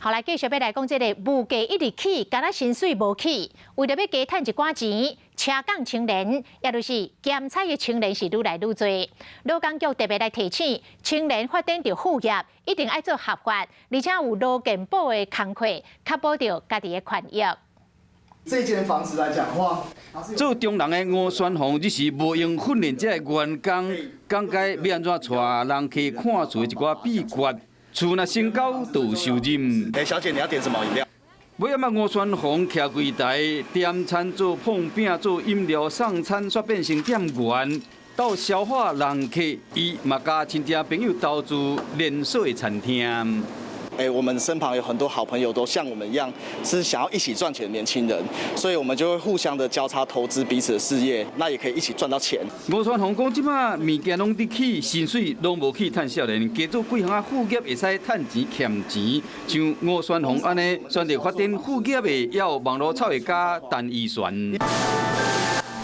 后来继续要来讲这个物价一直起，敢若薪水无起，为了要加赚一寡钱，车港青年，也就是兼差的青年是愈来愈多。劳工局特别来提醒，青年发展着副业，一定要做合法，而且有劳健保的工课，确保着家己的权益。这间房子来讲的话，做中人的吴宣宏，只是无用训练这个员工，讲解要安怎带人去看厝的一寡秘诀。厝若升高就有收入。小姐，你要点什么饮料？尾仔吴宣宏徛柜台，点餐做碰饼做饮料送餐，煞变成店员。到消化人客，伊嘛甲亲戚朋友投资连锁的餐厅。我们身旁有很多好朋友都像我们一样，是想要一起赚钱的年轻人，所以我们就会互相的交叉投资彼此的事业，那也可以一起赚到钱。吴宣宏讲，即摆物件拢伫起，薪水拢无去趁少年，加做几项副业会使趁钱欠钱。像吴宣宏安尼，选择发展副业的，也有网络炒业家陈义璇。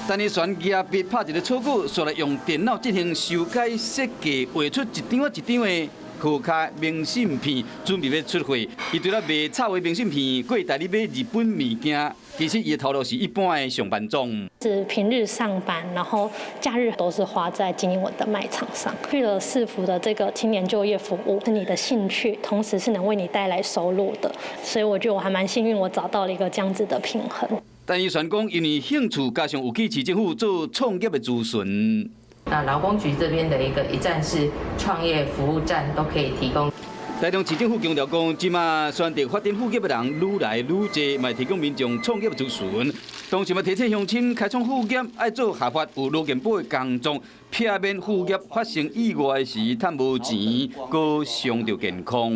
陈义璇业别拍一个草稿，煞来用电脑进行修改设计，画出一张一张的。涂骹明信片准备要出货，伊除了卖草的明信片，佫会带你买日本物件。其实伊的头路是一般的上班族。是平日上班，然后假日都是花在经营我的卖场上。去了市府的这个青年就业服务，是你的兴趣，同时是能为你带来收入的，所以我觉得我还蛮幸运，我找到了一个这样子的平衡。但伊宣讲，因为兴趣加上有去市政府做创业的咨询。那劳工局这边的一个一站式创业服务站都可以提供。台中市政府强调讲，即马选择发展副业的人愈来愈多，嘛提供民众创业咨询。同时嘛提醒乡亲开创副业，爱做合法有劳健保的工作，避免副业发生意外时赚无钱，搁伤着健康。